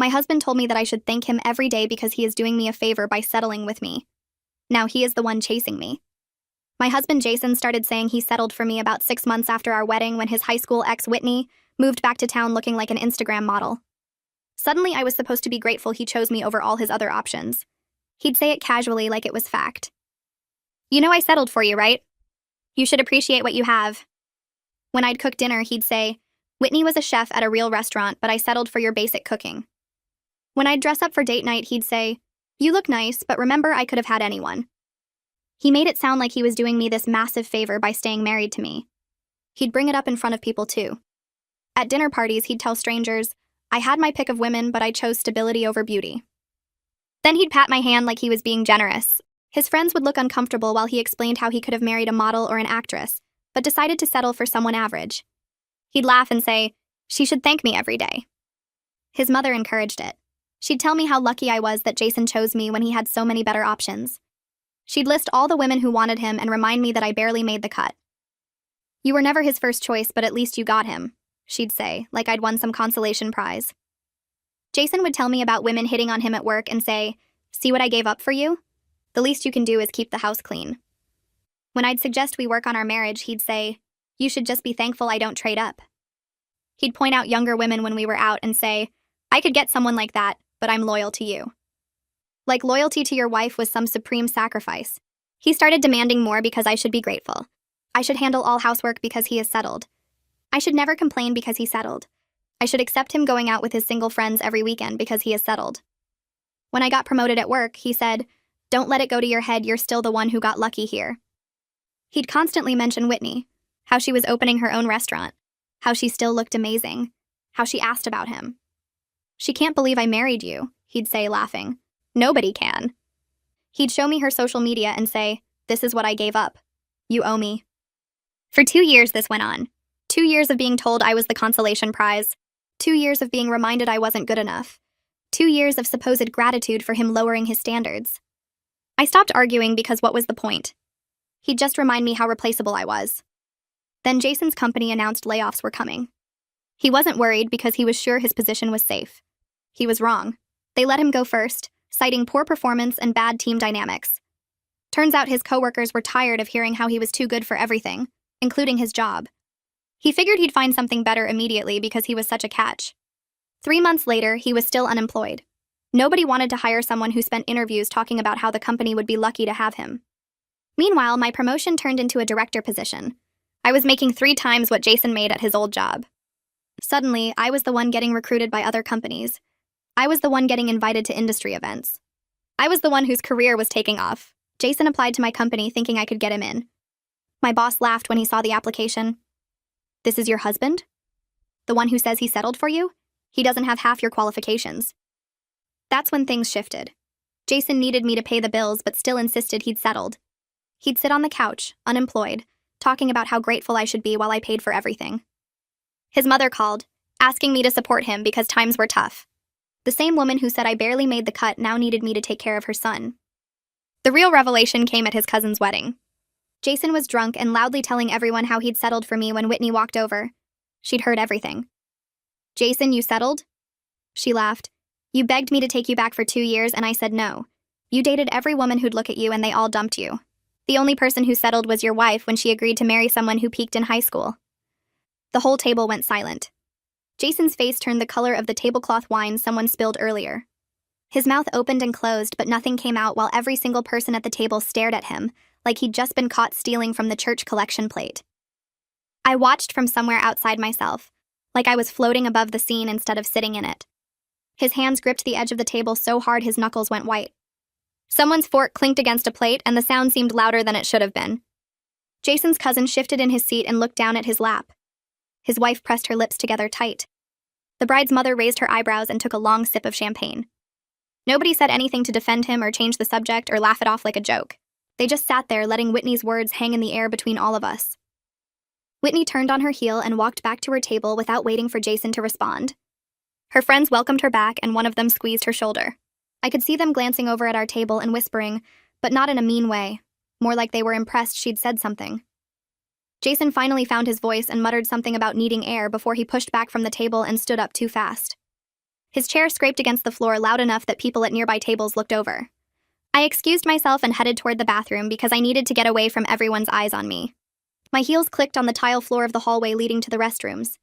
My husband told me that I should thank him every day because he is doing me a favor by settling with me. Now he is the one chasing me. My husband Jason started saying he settled for me about 6 months after our wedding when his high school ex Whitney moved back to town looking like an Instagram model. Suddenly I was supposed to be grateful he chose me over all his other options. He'd say it casually like it was fact. You know I settled for you, right? You should appreciate what you have. When I'd cook dinner, he'd say, Whitney was a chef at a real restaurant, but I settled for your basic cooking. When I'd dress up for date night, he'd say, you look nice, but remember I could have had anyone. He made it sound like he was doing me this massive favor by staying married to me. He'd bring it up in front of people too. At dinner parties, he'd tell strangers, I had my pick of women, but I chose stability over beauty. Then he'd pat my hand like he was being generous. His friends would look uncomfortable while he explained how he could have married a model or an actress, but decided to settle for someone average. He'd laugh and say, she should thank me every day. His mother encouraged it. She'd tell me how lucky I was that Jason chose me when he had so many better options. She'd list all the women who wanted him and remind me that I barely made the cut. You were never his first choice, but at least you got him, she'd say, like I'd won some consolation prize. Jason would tell me about women hitting on him at work and say, see what I gave up for you? The least you can do is keep the house clean. When I'd suggest we work on our marriage, he'd say, you should just be thankful I don't trade up. He'd point out younger women when we were out and say, I could get someone like that, but I'm loyal to you. Like loyalty to your wife was some supreme sacrifice. He started demanding more because I should be grateful. I should handle all housework because he is settled. I should never complain because he settled. I should accept him going out with his single friends every weekend because he is settled. When I got promoted at work, he said, don't let it go to your head you're still the one who got lucky here. He'd constantly mention Whitney, how she was opening her own restaurant, how she still looked amazing, how she asked about him. She can't believe I married you, he'd say, laughing. Nobody can. He'd show me her social media and say, this is what I gave up. You owe me. For 2 years this went on. 2 years of being told I was the consolation prize. 2 years of being reminded I wasn't good enough. 2 years of supposed gratitude for him lowering his standards. I stopped arguing because what was the point? He'd just remind me how replaceable I was. Then Jason's company announced layoffs were coming. He wasn't worried because he was sure his position was safe. He was wrong. They let him go first, citing poor performance and bad team dynamics. Turns out his coworkers were tired of hearing how he was too good for everything, including his job. He figured he'd find something better immediately because he was such a catch. 3 months later, he was still unemployed. Nobody wanted to hire someone who spent interviews talking about how the company would be lucky to have him. Meanwhile, my promotion turned into a director position. I was making 3 times what Jason made at his old job. Suddenly, I was the one getting recruited by other companies. I was the one getting invited to industry events. I was the one whose career was taking off. Jason applied to my company thinking I could get him in. My boss laughed when he saw the application. This is your husband? The one who says he settled for you? He doesn't have half your qualifications. That's when things shifted. Jason needed me to pay the bills but still insisted he'd settled. He'd sit on the couch, unemployed, talking about how grateful I should be while I paid for everything. His mother called, asking me to support him because times were tough. The same woman who said I barely made the cut now needed me to take care of her son. The real revelation came at his cousin's wedding. Jason was drunk and loudly telling everyone how he'd settled for me when Whitney walked over. She'd heard everything. Jason, you settled? She laughed. You begged me to take you back for 2 years and I said no. You dated every woman who'd look at you and they all dumped you. The only person who settled was your wife when she agreed to marry someone who peaked in high school. The whole table went silent. Jason's face turned the color of the tablecloth wine someone spilled earlier. His mouth opened and closed, but nothing came out while every single person at the table stared at him, like he'd just been caught stealing from the church collection plate. I watched from somewhere outside myself, like I was floating above the scene instead of sitting in it. His hands gripped the edge of the table so hard his knuckles went white. Someone's fork clinked against a plate, and the sound seemed louder than it should have been. Jason's cousin shifted in his seat and looked down at his lap. His wife pressed her lips together tight. The bride's mother raised her eyebrows and took a long sip of champagne. Nobody said anything to defend him or change the subject or laugh it off like a joke. They just sat there, letting Whitney's words hang in the air between all of us. Whitney turned on her heel and walked back to her table without waiting for Jason to respond. Her friends welcomed her back, and one of them squeezed her shoulder. I could see them glancing over at our table and whispering, but not in a mean way, more like they were impressed she'd said something. Jason finally found his voice and muttered something about needing air before he pushed back from the table and stood up too fast. His chair scraped against the floor loud enough that people at nearby tables looked over. I excused myself and headed toward the bathroom because I needed to get away from everyone's eyes on me. My heels clicked on the tile floor of the hallway leading to the restrooms.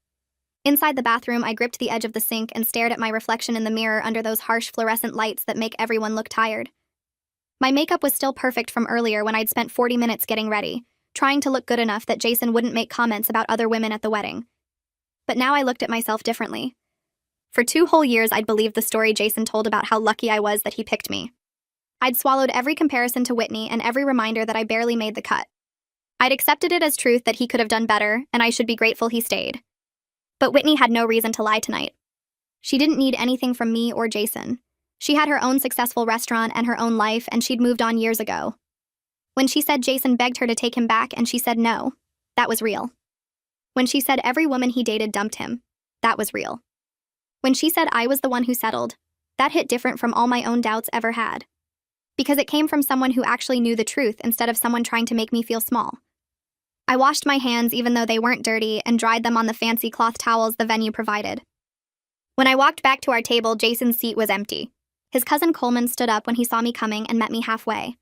Inside the bathroom, I gripped the edge of the sink and stared at my reflection in the mirror under those harsh fluorescent lights that make everyone look tired. My makeup was still perfect from earlier when I'd spent 40 minutes getting ready, trying to look good enough that Jason wouldn't make comments about other women at the wedding. But now I looked at myself differently. For 2 whole years, I'd believed the story Jason told about how lucky I was that he picked me. I'd swallowed every comparison to Whitney and every reminder that I barely made the cut. I'd accepted it as truth that he could have done better, and I should be grateful he stayed. But Whitney had no reason to lie tonight. She didn't need anything from me or Jason. She had her own successful restaurant and her own life, and she'd moved on years ago. When she said Jason begged her to take him back and she said no, that was real. When she said every woman he dated dumped him, that was real. When she said I was the one who settled, that hit different from all my own doubts ever had. Because it came from someone who actually knew the truth instead of someone trying to make me feel small. I washed my hands even though they weren't dirty and dried them on the fancy cloth towels the venue provided. When I walked back to our table, Jason's seat was empty. His cousin Coleman stood up when he saw me coming and met me halfway.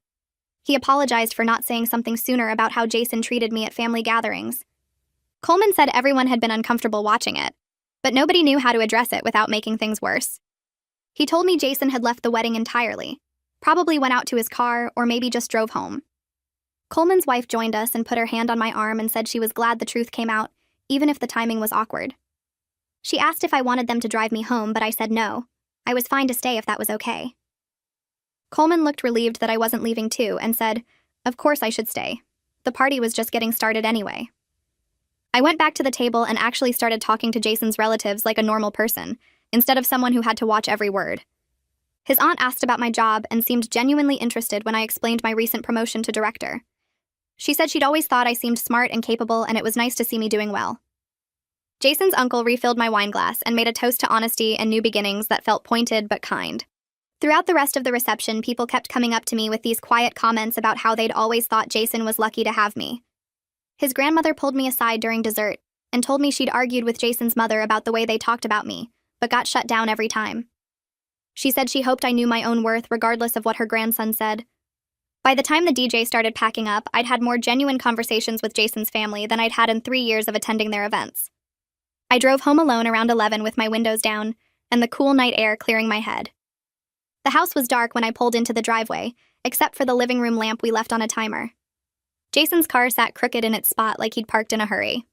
He apologized for not saying something sooner about how Jason treated me at family gatherings. Coleman said everyone had been uncomfortable watching it, but nobody knew how to address it without making things worse. He told me Jason had left the wedding entirely, probably went out to his car or maybe just drove home. Coleman's wife joined us and put her hand on my arm and said she was glad the truth came out, even if the timing was awkward. She asked if I wanted them to drive me home, but I said no. I was fine to stay if that was okay. Coleman looked relieved that I wasn't leaving too and said, "Of course I should stay. The party was just getting started anyway." I went back to the table and actually started talking to Jason's relatives like a normal person, instead of someone who had to watch every word. His aunt asked about my job and seemed genuinely interested when I explained my recent promotion to director. She said she'd always thought I seemed smart and capable, and it was nice to see me doing well. Jason's uncle refilled my wine glass and made a toast to honesty and new beginnings that felt pointed but kind. Throughout the rest of the reception, people kept coming up to me with these quiet comments about how they'd always thought Jason was lucky to have me. His grandmother pulled me aside during dessert and told me she'd argued with Jason's mother about the way they talked about me, but got shut down every time. She said she hoped I knew my own worth regardless of what her grandson said. By the time the DJ started packing up, I'd had more genuine conversations with Jason's family than I'd had in 3 years of attending their events. I drove home alone around 11 with my windows down and the cool night air clearing my head. The house was dark when I pulled into the driveway, except for the living room lamp we left on a timer. Jason's car sat crooked in its spot like he'd parked in a hurry.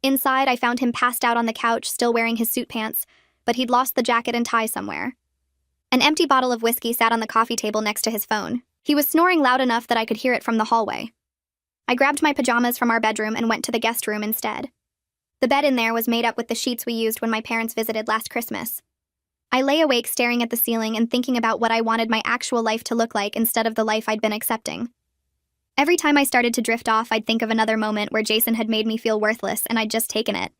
Inside, I found him passed out on the couch, still wearing his suit pants, but he'd lost the jacket and tie somewhere. An empty bottle of whiskey sat on the coffee table next to his phone. He was snoring loud enough that I could hear it from the hallway. I grabbed my pajamas from our bedroom and went to the guest room instead. The bed in there was made up with the sheets we used when my parents visited last Christmas. I lay awake staring at the ceiling and thinking about what I wanted my actual life to look like instead of the life I'd been accepting. Every time I started to drift off, I'd think of another moment where Jason had made me feel worthless and I'd just taken it.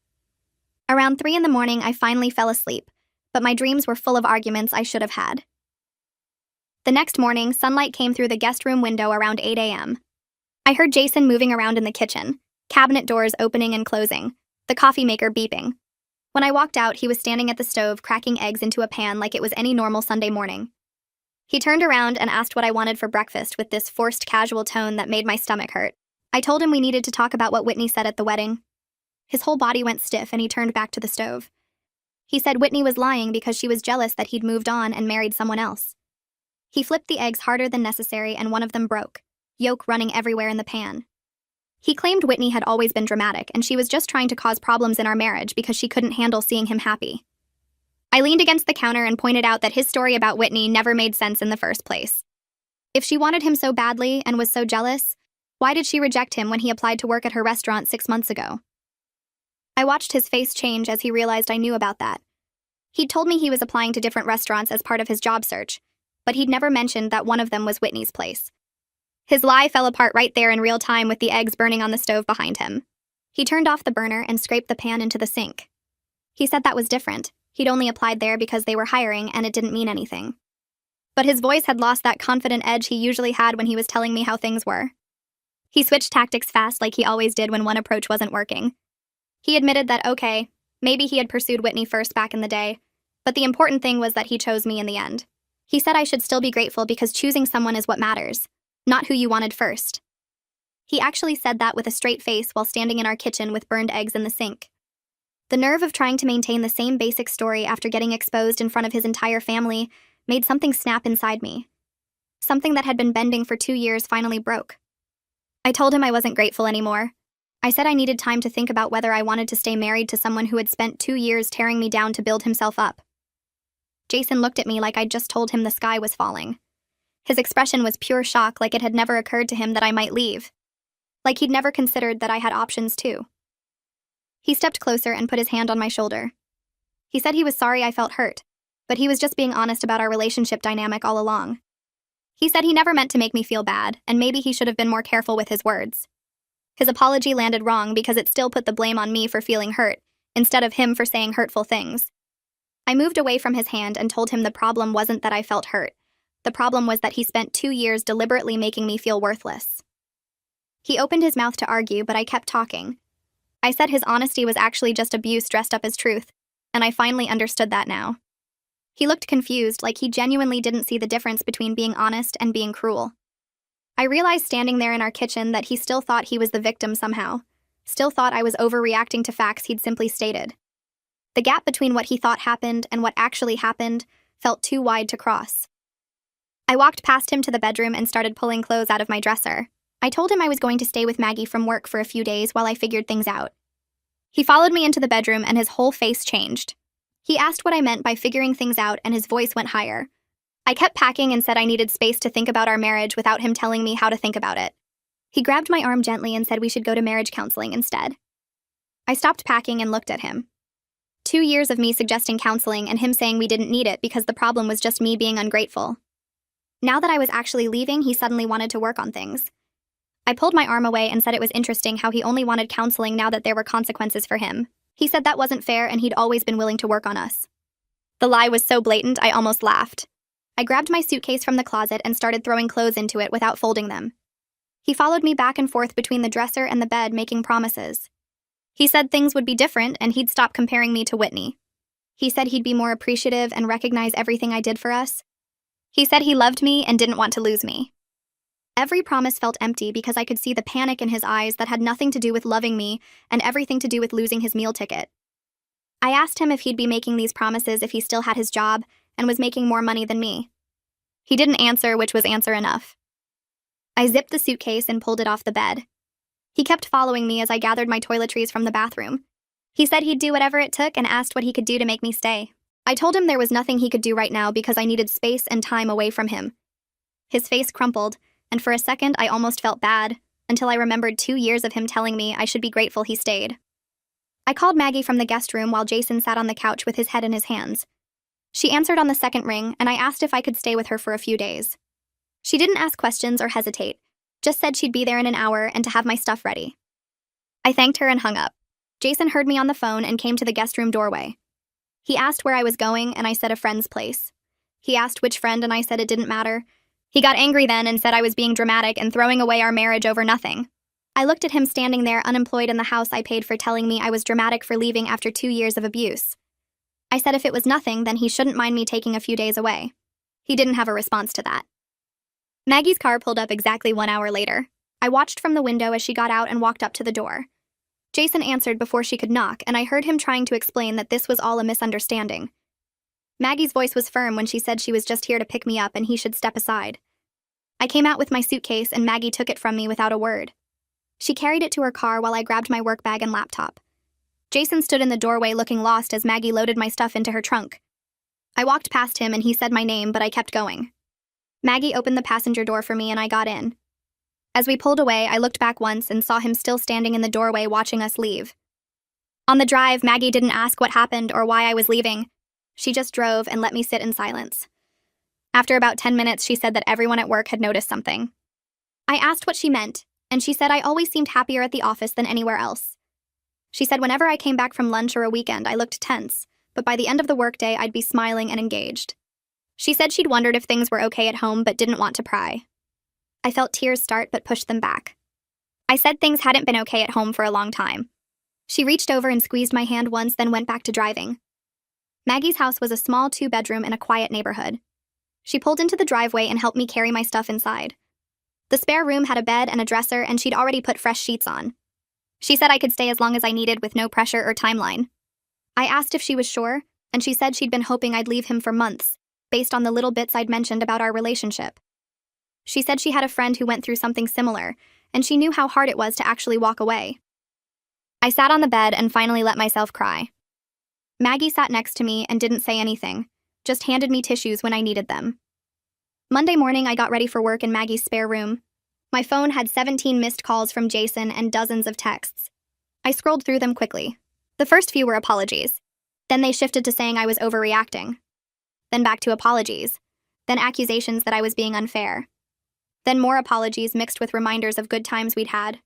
Around 3 in the morning, I finally fell asleep, but my dreams were full of arguments I should have had. The next morning, sunlight came through the guest room window around 8 a.m. I heard Jason moving around in the kitchen, cabinet doors opening and closing, the coffee maker beeping. When I walked out, he was standing at the stove cracking eggs into a pan like it was any normal Sunday morning. He turned around and asked what I wanted for breakfast with this forced casual tone that made my stomach hurt. I told him we needed to talk about what Whitney said at the wedding. His whole body went stiff and he turned back to the stove. He said Whitney was lying because she was jealous that he'd moved on and married someone else. He flipped the eggs harder than necessary and one of them broke, yolk running everywhere in the pan. He claimed Whitney had always been dramatic and she was just trying to cause problems in our marriage because she couldn't handle seeing him happy. I leaned against the counter and pointed out that his story about Whitney never made sense in the first place. If she wanted him so badly and was so jealous, why did she reject him when he applied to work at her restaurant 6 months ago? I watched his face change as he realized I knew about that. He'd told me he was applying to different restaurants as part of his job search, but he'd never mentioned that one of them was Whitney's place. His lie fell apart right there in real time with the eggs burning on the stove behind him. He turned off the burner and scraped the pan into the sink. He said that was different. He'd only applied there because they were hiring and it didn't mean anything. But his voice had lost that confident edge he usually had when he was telling me how things were. He switched tactics fast like he always did when one approach wasn't working. He admitted that, okay, maybe he had pursued Whitney first back in the day, But the important thing was that he chose me in the end. He said I should still be grateful because choosing someone is what matters, not who you wanted first. He actually said that with a straight face while standing in our kitchen with burned eggs in the sink. The nerve of trying to maintain the same basic story after getting exposed in front of his entire family made something snap inside me. Something that had been bending for 2 years finally broke. I told him I wasn't grateful anymore. I said I needed time to think about whether I wanted to stay married to someone who had spent 2 years tearing me down to build himself up. Jason looked at me like I'd just told him the sky was falling. His expression was pure shock, like it had never occurred to him that I might leave. Like he'd never considered that I had options too. He stepped closer and put his hand on my shoulder. He said he was sorry I felt hurt, but he was just being honest about our relationship dynamic all along. He said he never meant to make me feel bad, and maybe he should have been more careful with his words. His apology landed wrong because it still put the blame on me for feeling hurt, instead of him for saying hurtful things. I moved away from his hand and told him the problem wasn't that I felt hurt. The problem was that he spent 2 years deliberately making me feel worthless. He opened his mouth to argue, but I kept talking. I said his honesty was actually just abuse dressed up as truth, and I finally understood that now. He looked confused, like he genuinely didn't see the difference between being honest and being cruel. I realized standing there in our kitchen that he still thought he was the victim somehow, still thought I was overreacting to facts he'd simply stated. The gap between what he thought happened and what actually happened felt too wide to cross. I walked past him to the bedroom and started pulling clothes out of my dresser. I told him I was going to stay with Maggie from work for a few days while I figured things out. He followed me into the bedroom and his whole face changed. He asked what I meant by figuring things out and his voice went higher. I kept packing and said I needed space to think about our marriage without him telling me how to think about it. He grabbed my arm gently and said we should go to marriage counseling instead. I stopped packing and looked at him. 2 years of me suggesting counseling and him saying we didn't need it because the problem was just me being ungrateful. Now that I was actually leaving, he suddenly wanted to work on things. I pulled my arm away and said it was interesting how he only wanted counseling now that there were consequences for him. He said that wasn't fair and he'd always been willing to work on us. The lie was so blatant, I almost laughed. I grabbed my suitcase from the closet and started throwing clothes into it without folding them. He followed me back and forth between the dresser and the bed, making promises. He said things would be different and he'd stop comparing me to Whitney. He said he'd be more appreciative and recognize everything I did for us. He said he loved me and didn't want to lose me. Every promise felt empty because I could see the panic in his eyes that had nothing to do with loving me and everything to do with losing his meal ticket. I asked him if he'd be making these promises if he still had his job and was making more money than me. He didn't answer, which was answer enough. I zipped the suitcase and pulled it off the bed. He kept following me as I gathered my toiletries from the bathroom. He said he'd do whatever it took and asked what he could do to make me stay. I told him there was nothing he could do right now because I needed space and time away from him. His face crumpled, and for a second I almost felt bad, until I remembered 2 years of him telling me I should be grateful he stayed. I called Maggie from the guest room while Jason sat on the couch with his head in his hands. She answered on the second ring, and I asked if I could stay with her for a few days. She didn't ask questions or hesitate, just said she'd be there in an hour and to have my stuff ready. I thanked her and hung up. Jason heard me on the phone and came to the guest room doorway. He asked where I was going, and I said a friend's place. He asked which friend, and I said it didn't matter. He got angry then and said I was being dramatic and throwing away our marriage over nothing. I looked at him standing there unemployed in the house I paid for, telling me I was dramatic for leaving after 2 years of abuse. I said if it was nothing, then he shouldn't mind me taking a few days away. He didn't have a response to that. Maggie's car pulled up exactly 1 hour later. I watched from the window as she got out and walked up to the door. Jason answered before she could knock, and I heard him trying to explain that this was all a misunderstanding. Maggie's voice was firm when she said she was just here to pick me up and he should step aside. I came out with my suitcase and Maggie took it from me without a word. She carried it to her car while I grabbed my work bag and laptop. Jason stood in the doorway looking lost as Maggie loaded my stuff into her trunk. I walked past him and he said my name, but I kept going. Maggie opened the passenger door for me and I got in. As we pulled away, I looked back once and saw him still standing in the doorway watching us leave. On the drive, Maggie didn't ask what happened or why I was leaving. She just drove and let me sit in silence. After about 10 minutes, she said that everyone at work had noticed something. I asked what she meant, and she said I always seemed happier at the office than anywhere else. She said whenever I came back from lunch or a weekend, I looked tense, but by the end of the workday, I'd be smiling and engaged. She said she'd wondered if things were okay at home but didn't want to pry. I felt tears start but pushed them back. I said things hadn't been okay at home for a long time. She reached over and squeezed my hand once, then went back to driving. Maggie's house was a small 2-bedroom in a quiet neighborhood. She pulled into the driveway and helped me carry my stuff inside. The spare room had a bed and a dresser, and she'd already put fresh sheets on. She said I could stay as long as I needed with no pressure or timeline. I asked if she was sure, and she said she'd been hoping I'd leave him for months, based on the little bits I'd mentioned about our relationship. She said she had a friend who went through something similar, and she knew how hard it was to actually walk away. I sat on the bed and finally let myself cry. Maggie sat next to me and didn't say anything, just handed me tissues when I needed them. Monday morning, I got ready for work in Maggie's spare room. My phone had 17 missed calls from Jason and dozens of texts. I scrolled through them quickly. The first few were apologies. Then they shifted to saying I was overreacting. Then back to apologies. Then accusations that I was being unfair. Then more apologies mixed with reminders of good times we'd had.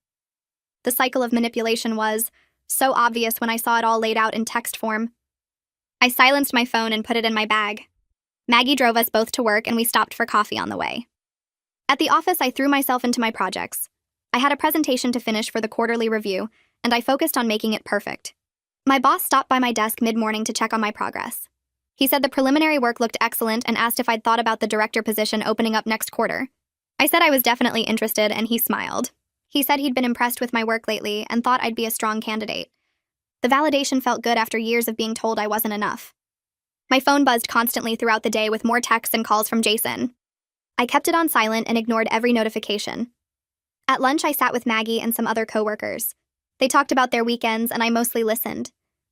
The cycle of manipulation was so obvious when I saw it all laid out in text form. I silenced my phone and put it in my bag. Maggie drove us both to work, and we stopped for coffee on the way. At the office, I threw myself into my projects. I had a presentation to finish for the quarterly review, and I focused on making it perfect. My boss stopped by my desk mid-morning to check on my progress. He said the preliminary work looked excellent and asked if I'd thought about the director position opening up next quarter. I said I was definitely interested, and he smiled. He said he'd been impressed with my work lately and thought I'd be a strong candidate. The validation felt good after years of being told I wasn't enough. My phone buzzed constantly throughout the day with more texts and calls from Jason. I kept it on silent and ignored every notification. At lunch, I sat with Maggie and some other coworkers. They talked about their weekends, and I mostly listened.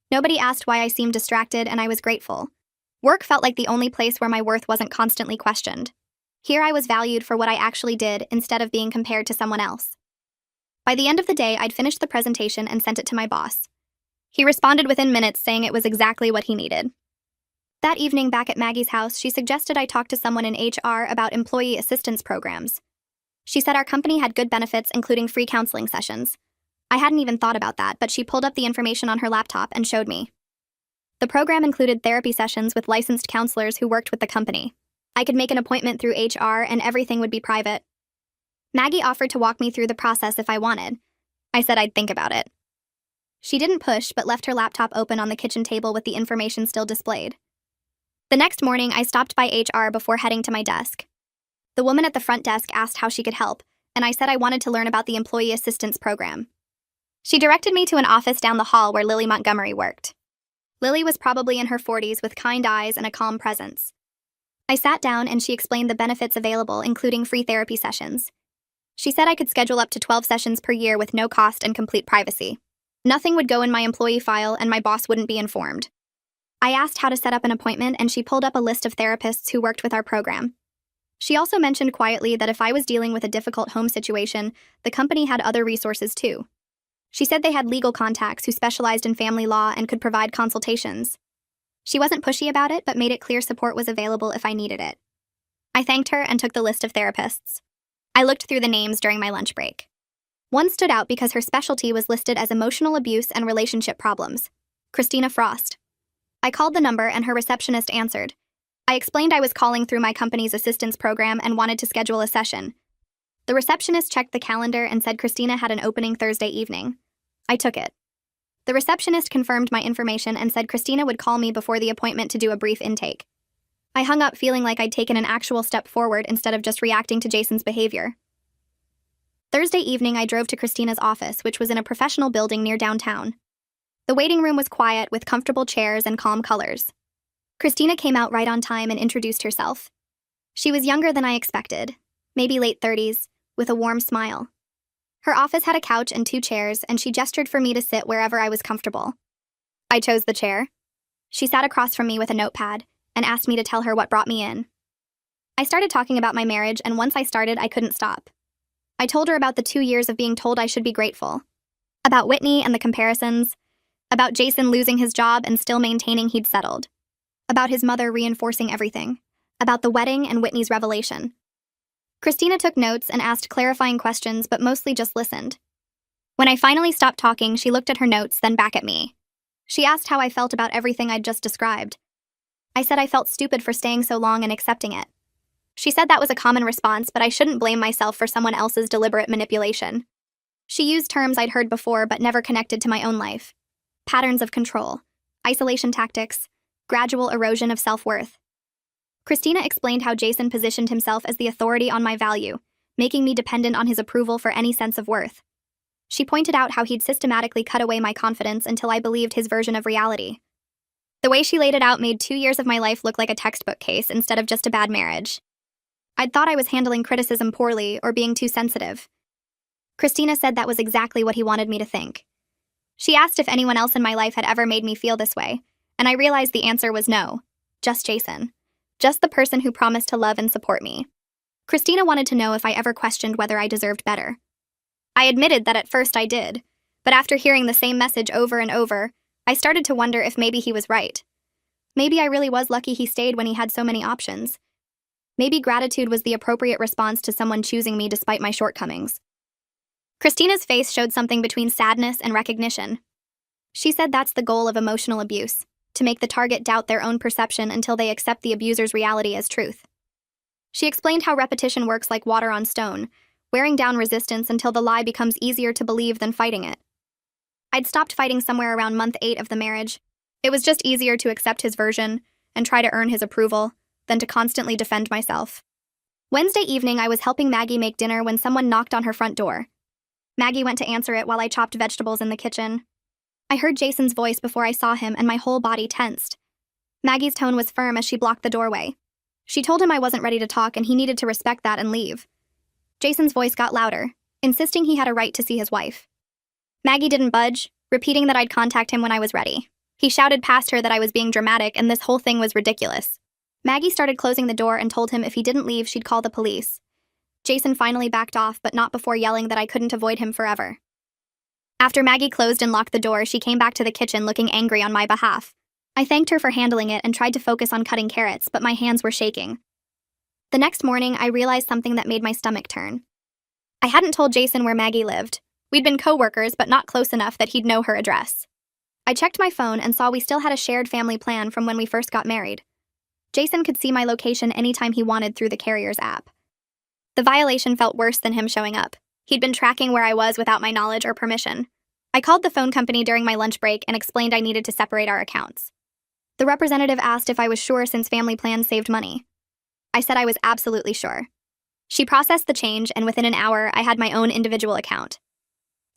Nobody asked why I seemed distracted, and I was grateful. Work felt like the only place where my worth wasn't constantly questioned. Here I was valued for what I actually did instead of being compared to someone else. By the end of the day, I'd finished the presentation and sent it to my boss. He responded within minutes, saying it was exactly what he needed. That evening, back at Maggie's house, she suggested I talk to someone in HR about employee assistance programs. She said our company had good benefits, including free counseling sessions. I hadn't even thought about that, but she pulled up the information on her laptop and showed me. The program included therapy sessions with licensed counselors who worked with the company. I could make an appointment through HR, and everything would be private. Maggie offered to walk me through the process if I wanted. I said I'd think about it. She didn't push, but left her laptop open on the kitchen table with the information still displayed. The next morning, I stopped by HR before heading to my desk. The woman at the front desk asked how she could help, and I said I wanted to learn about the employee assistance program. She directed me to an office down the hall where Lily Montgomery worked. Lily was probably in her 40s with kind eyes and a calm presence. I sat down and she explained the benefits available, including free therapy sessions. She said I could schedule up to 12 sessions per year with no cost and complete privacy. Nothing would go in my employee file, and my boss wouldn't be informed. I asked how to set up an appointment, and she pulled up a list of therapists who worked with our program. She also mentioned quietly that if I was dealing with a difficult home situation, the company had other resources too. She said they had legal contacts who specialized in family law and could provide consultations. She wasn't pushy about it, but made it clear support was available if I needed it. I thanked her and took the list of therapists. I looked through the names during my lunch break. One stood out because her specialty was listed as emotional abuse and relationship problems. Christina Frost. I called the number and her receptionist answered. I explained I was calling through my company's assistance program and wanted to schedule a session. The receptionist checked the calendar and said Christina had an opening Thursday evening. I took it. The receptionist confirmed my information and said Christina would call me before the appointment to do a brief intake. I hung up feeling like I'd taken an actual step forward instead of just reacting to Jason's behavior. Thursday evening, I drove to Christina's office, which was in a professional building near downtown. The waiting room was quiet with comfortable chairs and calm colors. Christina came out right on time and introduced herself. She was younger than I expected, maybe late 30s, with a warm smile. Her office had a couch and 2 chairs, and she gestured for me to sit wherever I was comfortable. I chose the chair. She sat across from me with a notepad and asked me to tell her what brought me in. I started talking about my marriage, and once I started, I couldn't stop. I told her about the 2 years of being told I should be grateful, about Whitney and the comparisons, about Jason losing his job and still maintaining he'd settled, about his mother reinforcing everything, about the wedding and Whitney's revelation. Christina took notes and asked clarifying questions, but mostly just listened. When I finally stopped talking, she looked at her notes, then back at me. She asked how I felt about everything I'd just described. I said I felt stupid for staying so long and accepting it. She said that was a common response, but I shouldn't blame myself for someone else's deliberate manipulation. She used terms I'd heard before but never connected to my own life. Patterns of control, isolation tactics, Gradual erosion of self-worth. Christina explained how Jason positioned himself as the authority on my value, making me dependent on his approval for any sense of worth. She pointed out how he'd systematically cut away my confidence until I believed his version of reality. The way she laid it out made 2 years of my life look like a textbook case instead of just a bad marriage. I'd thought I was handling criticism poorly or being too sensitive. Christina said that was exactly what he wanted me to think. She asked if anyone else in my life had ever made me feel this way, and I realized the answer was no. Just Jason. Just the person who promised to love and support me. Christina wanted to know if I ever questioned whether I deserved better. I admitted that at first I did, but after hearing the same message over and over, I started to wonder if maybe he was right. Maybe I really was lucky he stayed when he had so many options. Maybe gratitude was the appropriate response to someone choosing me despite my shortcomings. Christina's face showed something between sadness and recognition. She said that's the goal of emotional abuse, to make the target doubt their own perception until they accept the abuser's reality as truth. She explained how repetition works like water on stone, wearing down resistance until the lie becomes easier to believe than fighting it. I'd stopped fighting somewhere around month 8 of the marriage. It was just easier to accept his version and try to earn his approval than to constantly defend myself. Wednesday evening, I was helping Maggie make dinner when someone knocked on her front door. Maggie went to answer it while I chopped vegetables in the kitchen. I heard Jason's voice before I saw him, and my whole body tensed. Maggie's tone was firm as she blocked the doorway. She told him I wasn't ready to talk and he needed to respect that and leave. Jason's voice got louder, insisting he had a right to see his wife. Maggie didn't budge, repeating that I'd contact him when I was ready. He shouted past her that I was being dramatic and this whole thing was ridiculous. Maggie started closing the door and told him if he didn't leave, she'd call the police. Jason finally backed off, but not before yelling that I couldn't avoid him forever. After Maggie closed and locked the door, she came back to the kitchen looking angry on my behalf. I thanked her for handling it and tried to focus on cutting carrots, but my hands were shaking. The next morning, I realized something that made my stomach turn. I hadn't told Jason where Maggie lived. We'd been co-workers, but not close enough that he'd know her address. I checked my phone and saw we still had a shared family plan from when we first got married. Jason could see my location anytime he wanted through the carrier's app. The violation felt worse than him showing up. He'd been tracking where I was without my knowledge or permission. I called the phone company during my lunch break and explained I needed to separate our accounts. The representative asked if I was sure since family plans saved money. I said I was absolutely sure. She processed the change, and within an hour, I had my own individual account.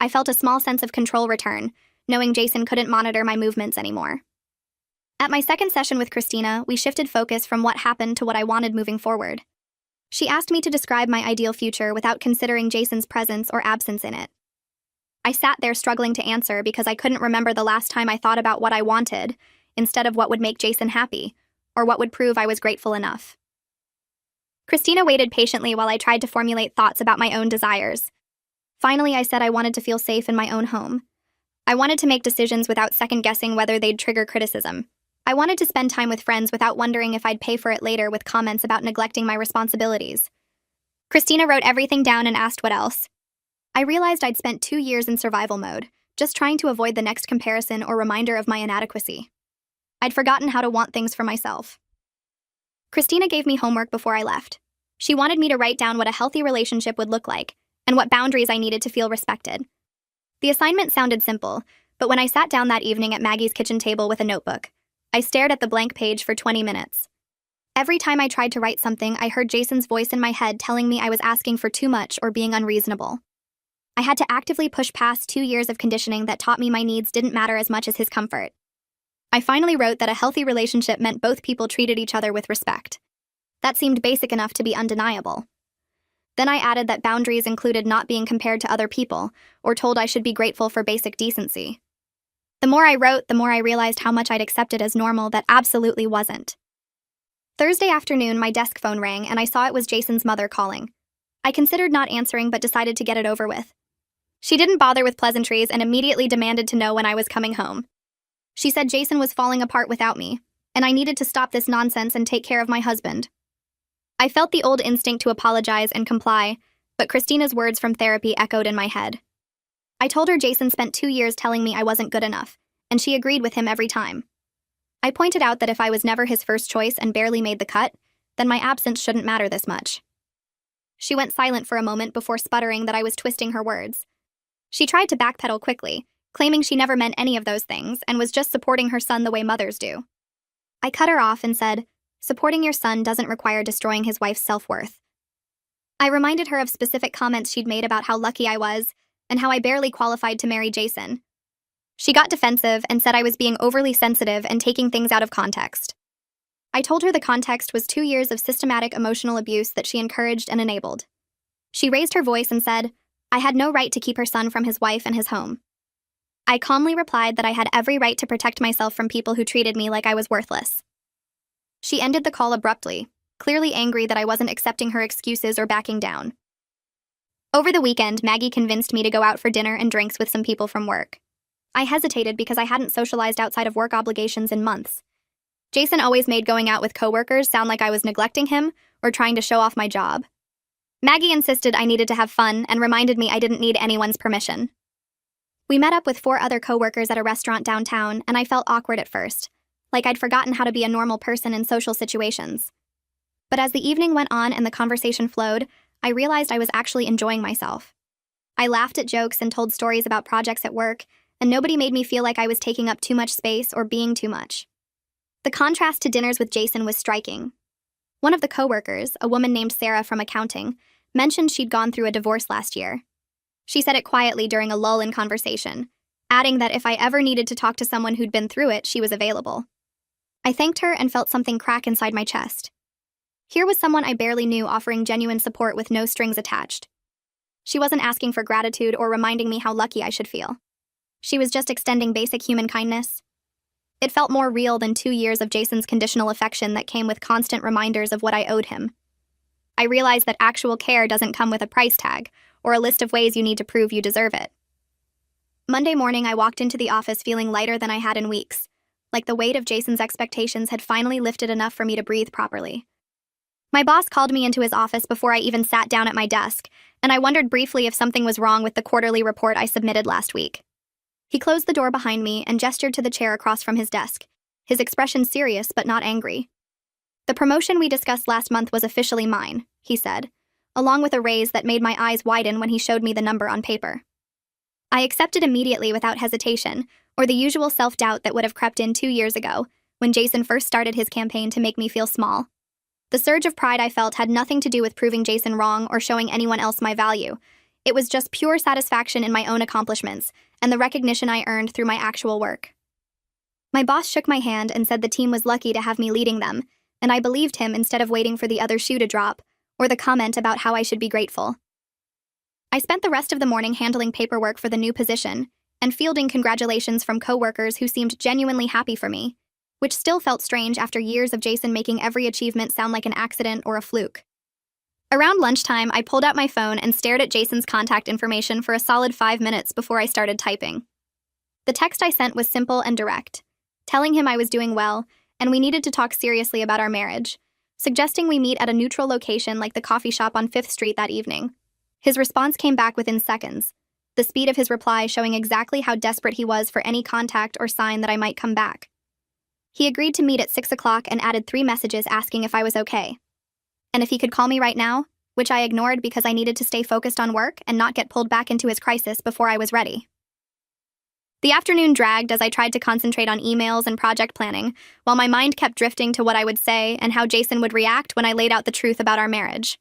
I felt a small sense of control return, knowing Jason couldn't monitor my movements anymore. At my second session with Christina, we shifted focus from what happened to what I wanted moving forward. She asked me to describe my ideal future without considering Jason's presence or absence in it. I sat there struggling to answer because I couldn't remember the last time I thought about what I wanted, instead of what would make Jason happy, or what would prove I was grateful enough. Christina waited patiently while I tried to formulate thoughts about my own desires. Finally, I said I wanted to feel safe in my own home. I wanted to make decisions without second-guessing whether they'd trigger criticism. I wanted to spend time with friends without wondering if I'd pay for it later with comments about neglecting my responsibilities. Christina wrote everything down and asked what else. I realized I'd spent 2 years in survival mode, just trying to avoid the next comparison or reminder of my inadequacy. I'd forgotten how to want things for myself. Christina gave me homework before I left. She wanted me to write down what a healthy relationship would look like, and what boundaries I needed to feel respected. The assignment sounded simple, but when I sat down that evening at Maggie's kitchen table with a notebook, I stared at the blank page for 20 minutes. Every time I tried to write something, I heard Jason's voice in my head telling me I was asking for too much or being unreasonable. I had to actively push past 2 years of conditioning that taught me my needs didn't matter as much as his comfort. I finally wrote that a healthy relationship meant both people treated each other with respect. That seemed basic enough to be undeniable. Then I added that boundaries included not being compared to other people or told I should be grateful for basic decency. The more I wrote, the more I realized how much I'd accepted as normal that absolutely wasn't. Thursday afternoon, my desk phone rang and I saw it was Jason's mother calling. I considered not answering but decided to get it over with. She didn't bother with pleasantries and immediately demanded to know when I was coming home. She said Jason was falling apart without me, and I needed to stop this nonsense and take care of my husband. I felt the old instinct to apologize and comply, but Christina's words from therapy echoed in my head. I told her Jason spent 2 years telling me I wasn't good enough, and she agreed with him every time. I pointed out that if I was never his first choice and barely made the cut, then my absence shouldn't matter this much. She went silent for a moment before sputtering that I was twisting her words. She tried to backpedal quickly, claiming she never meant any of those things and was just supporting her son the way mothers do. I cut her off and said, "Supporting your son doesn't require destroying his wife's self-worth." I reminded her of specific comments she'd made about how lucky I was and how I barely qualified to marry Jason. She got defensive and said I was being overly sensitive and taking things out of context. I told her the context was 2 years of systematic emotional abuse that she encouraged and enabled. She raised her voice and said, I had no right to keep her son from his wife and his home. I calmly replied that I had every right to protect myself from people who treated me like I was worthless. She ended the call abruptly, clearly angry that I wasn't accepting her excuses or backing down. Over the weekend, Maggie convinced me to go out for dinner and drinks with some people from work. I hesitated because I hadn't socialized outside of work obligations in months. Jason always made going out with coworkers sound like I was neglecting him or trying to show off my job. Maggie insisted I needed to have fun and reminded me I didn't need anyone's permission. We met up with 4 other coworkers at a restaurant downtown, and I felt awkward at first, like I'd forgotten how to be a normal person in social situations. But as the evening went on and the conversation flowed, I realized I was actually enjoying myself. I laughed at jokes and told stories about projects at work, and nobody made me feel like I was taking up too much space or being too much. The contrast to dinners with Jason was striking. One of the coworkers, a woman named Sarah from accounting, mentioned she'd gone through a divorce last year. She said it quietly during a lull in conversation, adding that if I ever needed to talk to someone who'd been through it, she was available. I thanked her and felt something crack inside my chest. Here was someone I barely knew offering genuine support with no strings attached. She wasn't asking for gratitude or reminding me how lucky I should feel. She was just extending basic human kindness. It felt more real than 2 years of Jason's conditional affection that came with constant reminders of what I owed him. I realized that actual care doesn't come with a price tag or a list of ways you need to prove you deserve it. Monday morning, I walked into the office feeling lighter than I had in weeks, like the weight of Jason's expectations had finally lifted enough for me to breathe properly. My boss called me into his office before I even sat down at my desk, and I wondered briefly if something was wrong with the quarterly report I submitted last week. He closed the door behind me and gestured to the chair across from his desk, his expression serious but not angry. "The promotion we discussed last month was officially mine," he said, along with a raise that made my eyes widen when he showed me the number on paper. I accepted immediately without hesitation, or the usual self-doubt that would have crept in 2 years ago, when Jason first started his campaign to make me feel small. The surge of pride I felt had nothing to do with proving Jason wrong or showing anyone else my value. It was just pure satisfaction in my own accomplishments and the recognition I earned through my actual work. My boss shook my hand and said the team was lucky to have me leading them, and I believed him instead of waiting for the other shoe to drop, or the comment about how I should be grateful. I spent the rest of the morning handling paperwork for the new position and fielding congratulations from coworkers who seemed genuinely happy for me, which still felt strange after years of Jason making every achievement sound like an accident or a fluke. Around lunchtime, I pulled out my phone and stared at Jason's contact information for a solid 5 minutes before I started typing. The text I sent was simple and direct, telling him I was doing well and we needed to talk seriously about our marriage, suggesting we meet at a neutral location like the coffee shop on 5th Street that evening. His response came back within seconds, the speed of his reply showing exactly how desperate he was for any contact or sign that I might come back. He agreed to meet at 6 o'clock and added 3 messages asking if I was okay, and if he could call me right now, which I ignored because I needed to stay focused on work and not get pulled back into his crisis before I was ready. The afternoon dragged as I tried to concentrate on emails and project planning, while my mind kept drifting to what I would say and how Jason would react when I laid out the truth about our marriage.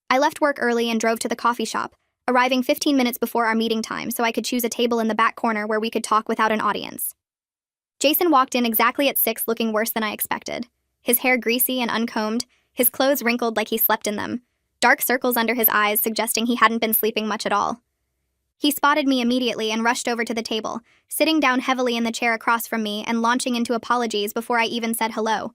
I left work early and drove to the coffee shop, arriving 15 minutes before our meeting time so I could choose a table in the back corner where we could talk without an audience. Jason walked in exactly at 6 looking worse than I expected, his hair greasy and uncombed, his clothes wrinkled like he slept in them, dark circles under his eyes suggesting he hadn't been sleeping much at all. He spotted me immediately and rushed over to the table, sitting down heavily in the chair across from me and launching into apologies before I even said hello.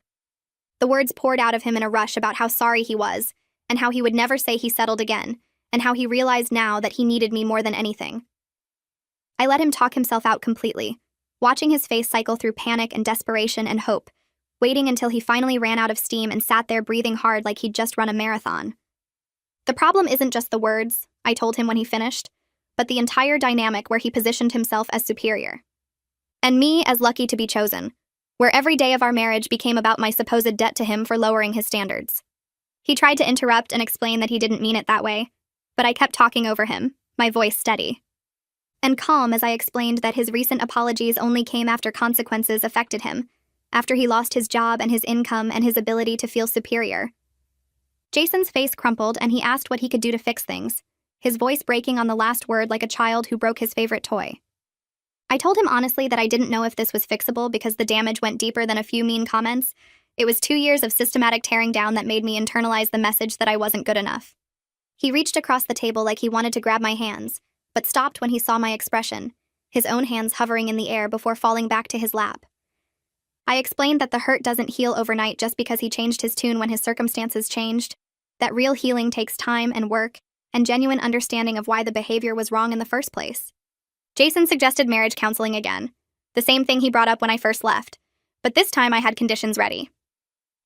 The words poured out of him in a rush about how sorry he was, and how he would never say he settled again, and how he realized now that he needed me more than anything. I let him talk himself out completely, watching his face cycle through panic and desperation and hope, waiting until he finally ran out of steam and sat there breathing hard like he'd just run a marathon. "The problem isn't just the words," I told him when he finished, but the entire dynamic where he positioned himself as superior. And me as lucky to be chosen, where every day of our marriage became about my supposed debt to him for lowering his standards. He tried to interrupt and explain that he didn't mean it that way, but I kept talking over him, my voice steady and calm as I explained that his recent apologies only came after consequences affected him, after he lost his job and his income and his ability to feel superior. Jason's face crumpled and he asked what he could do to fix things, his voice breaking on the last word like a child who broke his favorite toy. I told him honestly that I didn't know if this was fixable because the damage went deeper than a few mean comments. It was 2 years of systematic tearing down that made me internalize the message that I wasn't good enough. He reached across the table like he wanted to grab my hands, but stopped when he saw my expression, his own hands hovering in the air before falling back to his lap. I explained that the hurt doesn't heal overnight just because he changed his tune when his circumstances changed, that real healing takes time and work, and genuine understanding of why the behavior was wrong in the first place. Jason suggested marriage counseling again, the same thing he brought up when I first left, but this time I had conditions ready.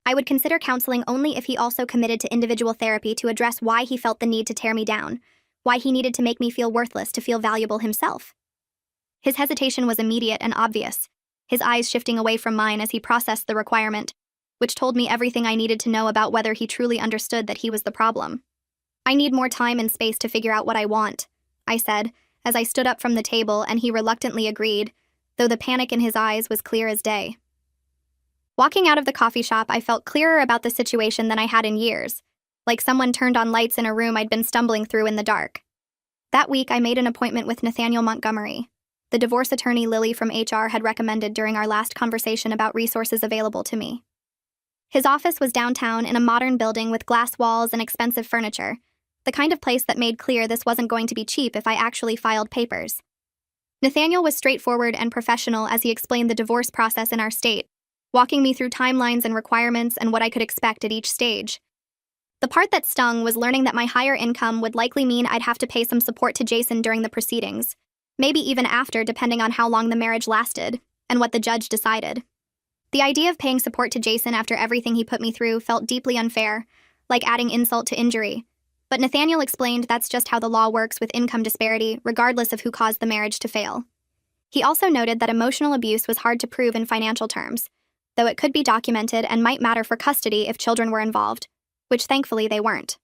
I would consider counseling only if he also committed to individual therapy to address why he felt the need to tear me down, why he needed to make me feel worthless to feel valuable himself. His hesitation was immediate and obvious, his eyes shifting away from mine as he processed the requirement, which told me everything I needed to know about whether he truly understood that he was the problem. I need more time and space to figure out what I want, I said, as I stood up from the table and he reluctantly agreed, though the panic in his eyes was clear as day. Walking out of the coffee shop, I felt clearer about the situation than I had in years, like someone turned on lights in a room I'd been stumbling through in the dark. That week, I made an appointment with Nathaniel Montgomery, the divorce attorney Lily from HR had recommended during our last conversation about resources available to me. His office was downtown in a modern building with glass walls and expensive furniture, the kind of place that made clear this wasn't going to be cheap if I actually filed papers. Nathaniel was straightforward and professional as he explained the divorce process in our state, walking me through timelines and requirements and what I could expect at each stage. The part that stung was learning that my higher income would likely mean I'd have to pay some support to Jason during the proceedings, maybe even after, depending on how long the marriage lasted and what the judge decided. The idea of paying support to Jason after everything he put me through felt deeply unfair, like adding insult to injury. But Nathaniel explained that's just how the law works with income disparity, regardless of who caused the marriage to fail. He also noted that emotional abuse was hard to prove in financial terms, though it could be documented and might matter for custody if children were involved, which thankfully they weren't.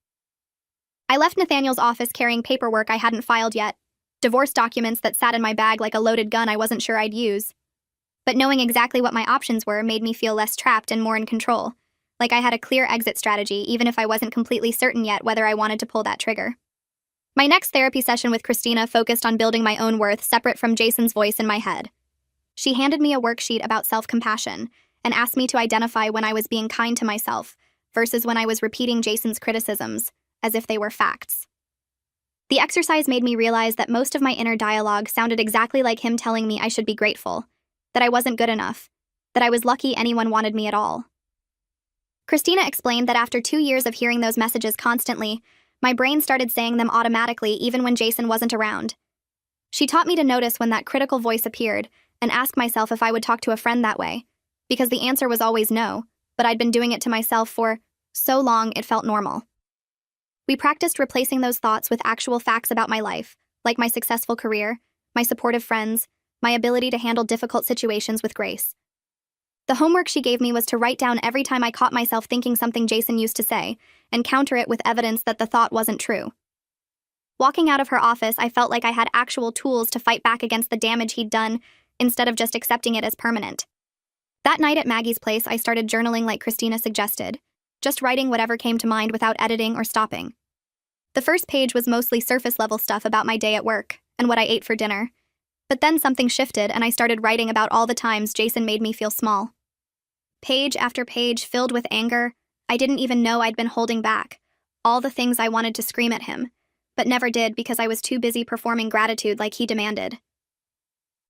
I left Nathaniel's office carrying paperwork I hadn't filed yet, divorce documents that sat in my bag like a loaded gun I wasn't sure I'd use. But knowing exactly what my options were made me feel less trapped and more in control, like I had a clear exit strategy even if I wasn't completely certain yet whether I wanted to pull that trigger. My next therapy session with Christina focused on building my own worth separate from Jason's voice in my head. She handed me a worksheet about self-compassion and asked me to identify when I was being kind to myself versus when I was repeating Jason's criticisms as if they were facts. The exercise made me realize that most of my inner dialogue sounded exactly like him telling me I should be grateful, that I wasn't good enough, that I was lucky anyone wanted me at all. Christina explained that after 2 years of hearing those messages constantly, my brain started saying them automatically even when Jason wasn't around. She taught me to notice when that critical voice appeared and ask myself if I would talk to a friend that way, because the answer was always no, but I'd been doing it to myself for so long it felt normal. We practiced replacing those thoughts with actual facts about my life, like my successful career, my supportive friends, my ability to handle difficult situations with grace. The homework she gave me was to write down every time I caught myself thinking something Jason used to say, and counter it with evidence that the thought wasn't true. Walking out of her office, I felt like I had actual tools to fight back against the damage he'd done, instead of just accepting it as permanent. That night at Maggie's place, I started journaling like Christina suggested, just writing whatever came to mind without editing or stopping. The first page was mostly surface-level stuff about my day at work and what I ate for dinner. But then something shifted and I started writing about all the times Jason made me feel small. Page after page filled with anger, I didn't even know I'd been holding back, all the things I wanted to scream at him, but never did because I was too busy performing gratitude like he demanded.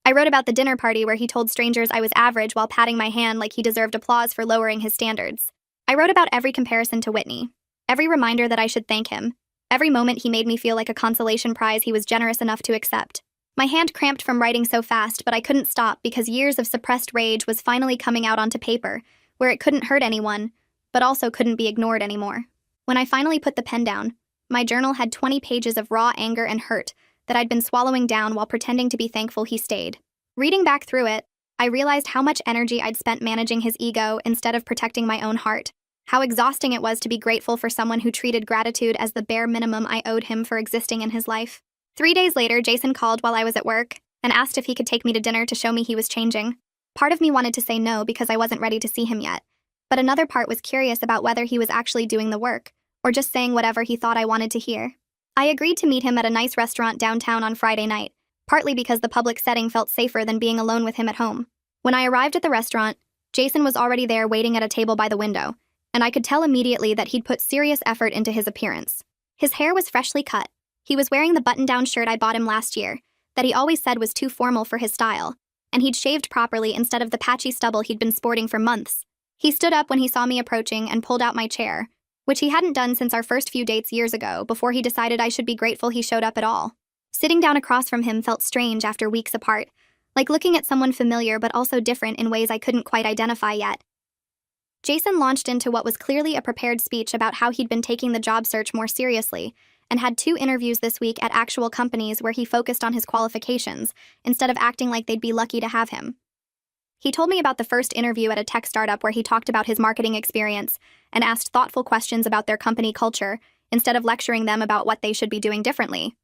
I wrote about the dinner party where he told strangers I was average while patting my hand like he deserved applause for lowering his standards. I wrote about every comparison to Whitney, every reminder that I should thank him, every moment he made me feel like a consolation prize he was generous enough to accept. My hand cramped from writing so fast, but I couldn't stop because years of suppressed rage was finally coming out onto paper, where it couldn't hurt anyone, but also couldn't be ignored anymore. When I finally put the pen down, my journal had 20 pages of raw anger and hurt that I'd been swallowing down while pretending to be thankful he stayed. Reading back through it, I realized how much energy I'd spent managing his ego instead of protecting my own heart, how exhausting it was to be grateful for someone who treated gratitude as the bare minimum I owed him for existing in his life. 3 days later, Jason called while I was at work and asked if he could take me to dinner to show me he was changing. Part of me wanted to say no because I wasn't ready to see him yet, but another part was curious about whether he was actually doing the work, or just saying whatever he thought I wanted to hear. I agreed to meet him at a nice restaurant downtown on Friday night, partly because the public setting felt safer than being alone with him at home. When I arrived at the restaurant, Jason was already there waiting at a table by the window, and I could tell immediately that he'd put serious effort into his appearance. His hair was freshly cut. He was wearing the button-down shirt I bought him last year, that he always said was too formal for his style, and he'd shaved properly instead of the patchy stubble he'd been sporting for months. He stood up when he saw me approaching and pulled out my chair, which he hadn't done since our first few dates years ago, before he decided I should be grateful he showed up at all. Sitting down across from him felt strange after weeks apart, like looking at someone familiar but also different in ways I couldn't quite identify yet. Jason launched into what was clearly a prepared speech about how he'd been taking the job search more seriously, and had 2 interviews this week at actual companies where he focused on his qualifications, instead of acting like they'd be lucky to have him. He told me about the first interview at a tech startup where he talked about his marketing experience and asked thoughtful questions about their company culture, instead of lecturing them about what they should be doing differently.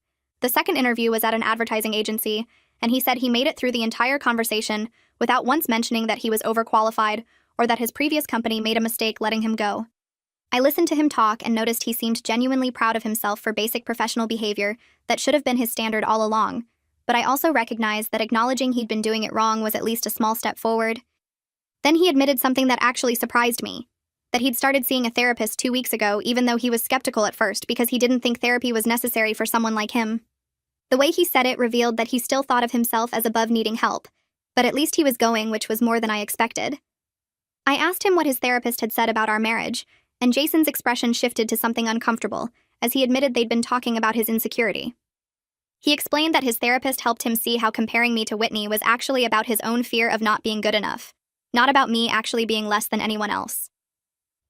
The second interview was at an advertising agency, and he said he made it through the entire conversation without once mentioning that he was overqualified or that his previous company made a mistake letting him go. I listened to him talk and noticed he seemed genuinely proud of himself for basic professional behavior that should have been his standard all along, but I also recognized that acknowledging he'd been doing it wrong was at least a small step forward. Then he admitted something that actually surprised me, that he'd started seeing a therapist 2 weeks ago, even though he was skeptical at first because he didn't think therapy was necessary for someone like him. The way he said it revealed that he still thought of himself as above needing help, but at least he was going, which was more than I expected. I asked him what his therapist had said about our marriage, and Jason's expression shifted to something uncomfortable, as he admitted they'd been talking about his insecurity. He explained that his therapist helped him see how comparing me to Whitney was actually about his own fear of not being good enough, not about me actually being less than anyone else.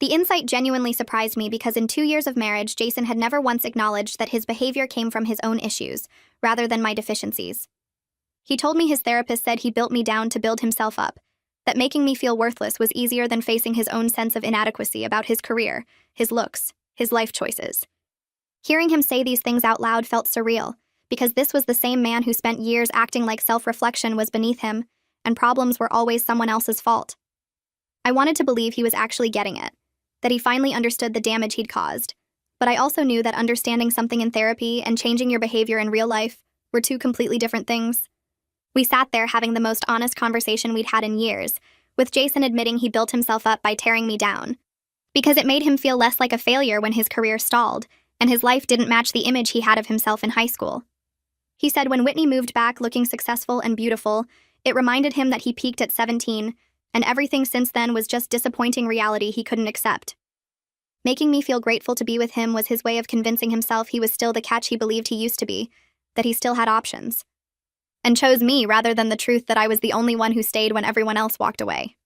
The insight genuinely surprised me because in 2 years of marriage, Jason had never once acknowledged that his behavior came from his own issues, rather than my deficiencies. He told me his therapist said he built me down to build himself up, that making me feel worthless was easier than facing his own sense of inadequacy about his career, his looks, his life choices. Hearing him say these things out loud felt surreal, because this was the same man who spent years acting like self-reflection was beneath him, and problems were always someone else's fault. I wanted to believe he was actually getting it, that he finally understood the damage he'd caused, but I also knew that understanding something in therapy and changing your behavior in real life were 2 completely different things. We sat there having the most honest conversation we'd had in years, with Jason admitting he built himself up by tearing me down, because it made him feel less like a failure when his career stalled, and his life didn't match the image he had of himself in high school. He said when Whitney moved back looking successful and beautiful, it reminded him that he peaked at 17, and everything since then was just disappointing reality he couldn't accept. Making me feel grateful to be with him was his way of convincing himself he was still the catch he believed he used to be, that he still had options, and chose me rather than the truth that I was the only one who stayed when everyone else walked away.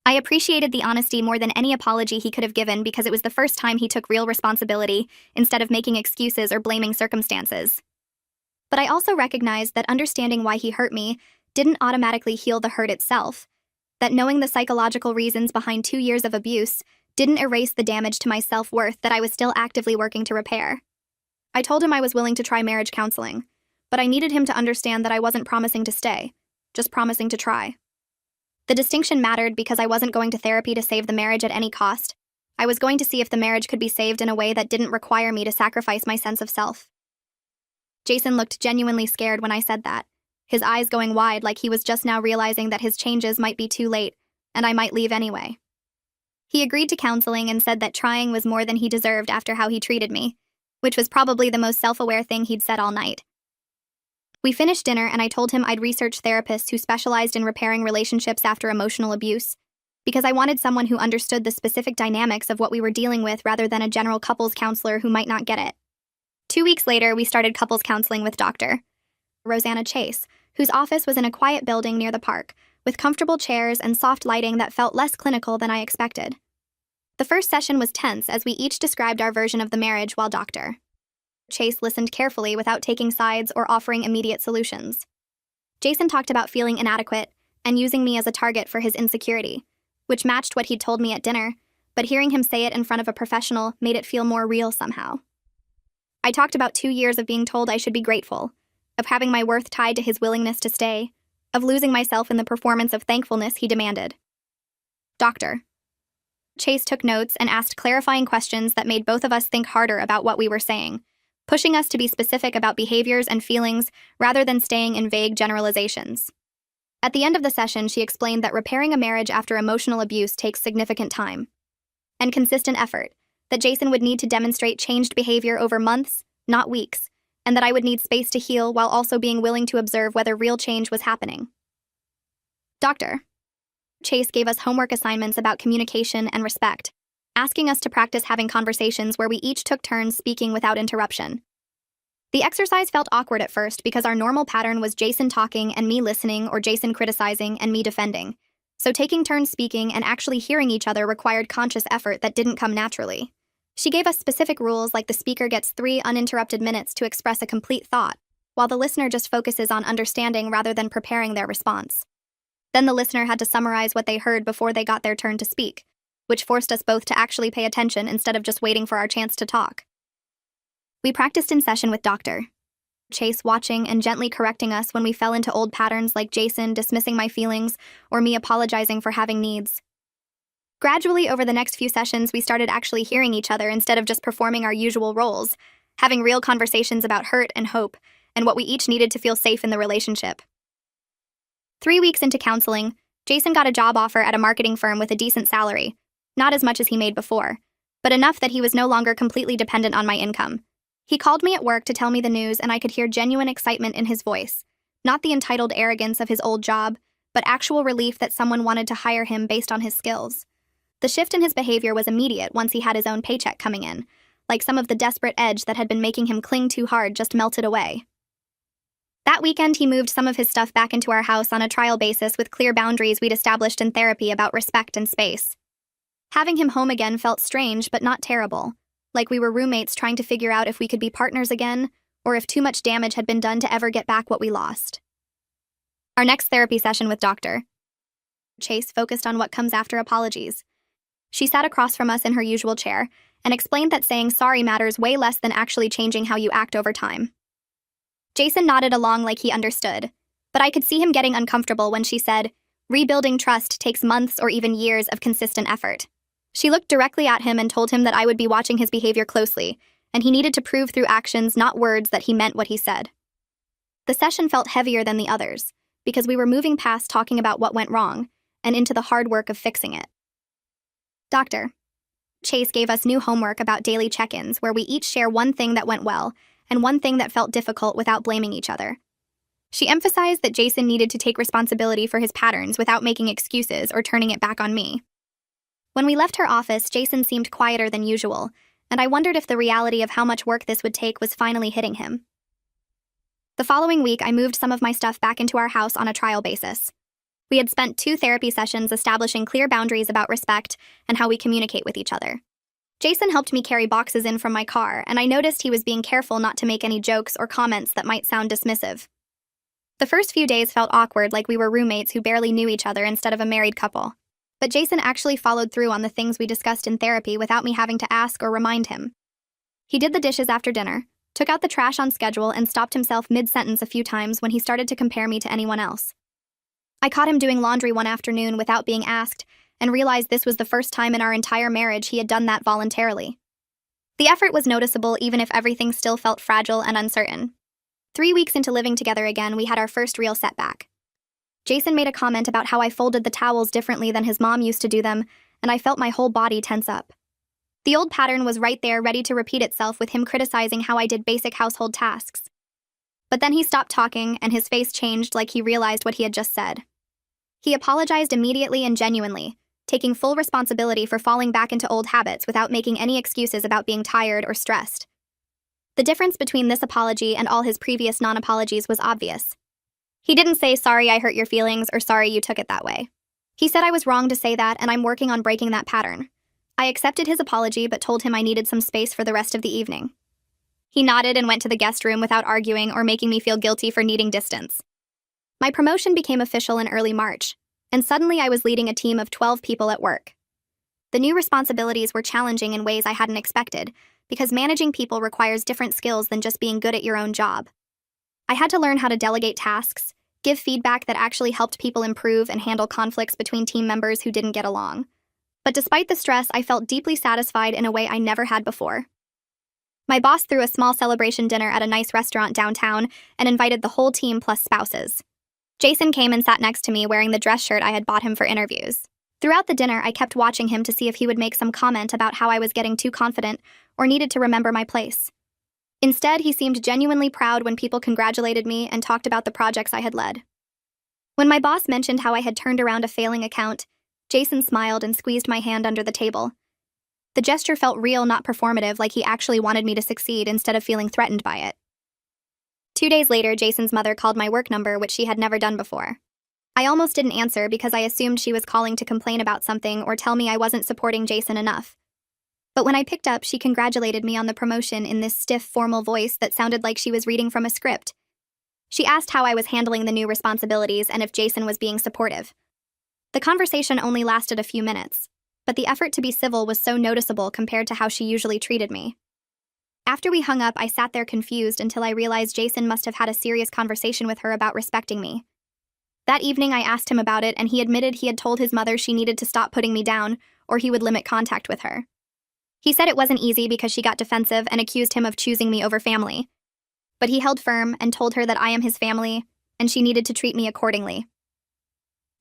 I appreciated the honesty more than any apology he could have given because it was the first time he took real responsibility instead of making excuses or blaming circumstances. But I also recognized that understanding why he hurt me didn't automatically heal the hurt itself, that knowing the psychological reasons behind 2 years of abuse didn't erase the damage to my self-worth that I was still actively working to repair. I told him I was willing to try marriage counseling, but I needed him to understand that I wasn't promising to stay, just promising to try. The distinction mattered because I wasn't going to therapy to save the marriage at any cost. I was going to see if the marriage could be saved in a way that didn't require me to sacrifice my sense of self. Jason looked genuinely scared when I said that, his eyes going wide like he was just now realizing that his changes might be too late, and I might leave anyway. He agreed to counseling and said that trying was more than he deserved after how he treated me, which was probably the most self-aware thing he'd said all night. We finished dinner and I told him I'd research therapists who specialized in repairing relationships after emotional abuse, because I wanted someone who understood the specific dynamics of what we were dealing with rather than a general couples counselor who might not get it. 2 weeks later, we started couples counseling with Dr. Rosanna Chase, whose office was in a quiet building near the park, with comfortable chairs and soft lighting that felt less clinical than I expected. The first session was tense as we each described our version of the marriage while Dr. Chase listened carefully without taking sides or offering immediate solutions. Jason talked about feeling inadequate and using me as a target for his insecurity, which matched what he'd told me at dinner, but hearing him say it in front of a professional made it feel more real somehow. I talked about 2 years of being told I should be grateful, of having my worth tied to his willingness to stay, of losing myself in the performance of thankfulness he demanded. Doctor. Chase took notes and asked clarifying questions that made both of us think harder about what we were saying, pushing us to be specific about behaviors and feelings rather than staying in vague generalizations. At the end of the session, she explained that repairing a marriage after emotional abuse takes significant time and consistent effort, that Jason would need to demonstrate changed behavior over months, not weeks, and that I would need space to heal while also being willing to observe whether real change was happening. Doctor. Chase gave us homework assignments about communication and respect, asking us to practice having conversations where we each took turns speaking without interruption. The exercise felt awkward at first because our normal pattern was Jason talking and me listening, or Jason criticizing and me defending. So taking turns speaking and actually hearing each other required conscious effort that didn't come naturally. She gave us specific rules, like the speaker gets 3 uninterrupted minutes to express a complete thought, while the listener just focuses on understanding rather than preparing their response. Then the listener had to summarize what they heard before they got their turn to speak, which forced us both to actually pay attention instead of just waiting for our chance to talk. We practiced in session with Dr. Chase, watching and gently correcting us when we fell into old patterns, like Jason dismissing my feelings or me apologizing for having needs. Gradually, over the next few sessions, we started actually hearing each other instead of just performing our usual roles, having real conversations about hurt and hope and what we each needed to feel safe in the relationship. 3 weeks into counseling, Jason got a job offer at a marketing firm with a decent salary, not as much as he made before, but enough that he was no longer completely dependent on my income. He called me at work to tell me the news, and I could hear genuine excitement in his voice, not the entitled arrogance of his old job, but actual relief that someone wanted to hire him based on his skills. The shift in his behavior was immediate once he had his own paycheck coming in, like some of the desperate edge that had been making him cling too hard just melted away. That weekend, he moved some of his stuff back into our house on a trial basis with clear boundaries we'd established in therapy about respect and space. Having him home again felt strange but not terrible, like we were roommates trying to figure out if we could be partners again, or if too much damage had been done to ever get back what we lost. Our next therapy session with Dr. Chase focused on what comes after apologies. She sat across from us in her usual chair and explained that saying sorry matters way less than actually changing how you act over time. Jason nodded along like he understood, but I could see him getting uncomfortable when she said, "Rebuilding trust takes months or even years of consistent effort." She looked directly at him and told him that I would be watching his behavior closely, and he needed to prove through actions, not words, that he meant what he said. The session felt heavier than the others, because we were moving past talking about what went wrong and into the hard work of fixing it. Dr. Chase gave us new homework about daily check-ins, where we each share one thing that went well and one thing that felt difficult without blaming each other. She emphasized that Jason needed to take responsibility for his patterns without making excuses or turning it back on me. When we left her office, Jason seemed quieter than usual, and I wondered if the reality of how much work this would take was finally hitting him. The following week, I moved some of my stuff back into our house on a trial basis. We had spent 2 therapy sessions establishing clear boundaries about respect and how we communicate with each other. Jason helped me carry boxes in from my car, and I noticed he was being careful not to make any jokes or comments that might sound dismissive. The first few days felt awkward, like we were roommates who barely knew each other instead of a married couple. But Jason actually followed through on the things we discussed in therapy without me having to ask or remind him. He did the dishes after dinner, took out the trash on schedule, and stopped himself mid-sentence a few times when he started to compare me to anyone else. I caught him doing laundry one afternoon without being asked, and realized this was the first time in our entire marriage he had done that voluntarily. The effort was noticeable, even if everything still felt fragile and uncertain. 3 weeks into living together again, we had our first real setback. Jason made a comment about how I folded the towels differently than his mom used to do them, and I felt my whole body tense up. The old pattern was right there, ready to repeat itself, with him criticizing how I did basic household tasks. But then he stopped talking, and his face changed, like he realized what he had just said. He apologized immediately and genuinely, taking full responsibility for falling back into old habits without making any excuses about being tired or stressed. The difference between this apology and all his previous non-apologies was obvious. He didn't say, "Sorry I hurt your feelings," or "Sorry you took it that way." He said I was wrong to say that, and I'm working on breaking that pattern. I accepted his apology but told him I needed some space for the rest of the evening. He nodded and went to the guest room without arguing or making me feel guilty for needing distance. My promotion became official in early March, and suddenly I was leading a team of 12 people at work. The new responsibilities were challenging in ways I hadn't expected, because managing people requires different skills than just being good at your own job. I had to learn how to delegate tasks, give feedback that actually helped people improve and handle conflicts between team members who didn't get along. But despite the stress, I felt deeply satisfied in a way I never had before. My boss threw a small celebration dinner at a nice restaurant downtown and invited the whole team plus spouses. Jason came and sat next to me wearing the dress shirt I had bought him for interviews. Throughout the dinner, I kept watching him to see if he would make some comment about how I was getting too confident or needed to remember my place. Instead, he seemed genuinely proud when people congratulated me and talked about the projects I had led. When my boss mentioned how I had turned around a failing account, Jason smiled and squeezed my hand under the table. The gesture felt real, not performative, like he actually wanted me to succeed instead of feeling threatened by it. 2 days later, Jason's mother called my work number, which she had never done before. I almost didn't answer because I assumed she was calling to complain about something or tell me I wasn't supporting Jason enough. But when I picked up, she congratulated me on the promotion in this stiff, formal voice that sounded like she was reading from a script. She asked how I was handling the new responsibilities and if Jason was being supportive. The conversation only lasted a few minutes, but the effort to be civil was so noticeable compared to how she usually treated me. After we hung up, I sat there confused until I realized Jason must have had a serious conversation with her about respecting me. That evening, I asked him about it, and he admitted he had told his mother she needed to stop putting me down, or he would limit contact with her. He said it wasn't easy because she got defensive and accused him of choosing me over family. But he held firm and told her that I am his family, and she needed to treat me accordingly.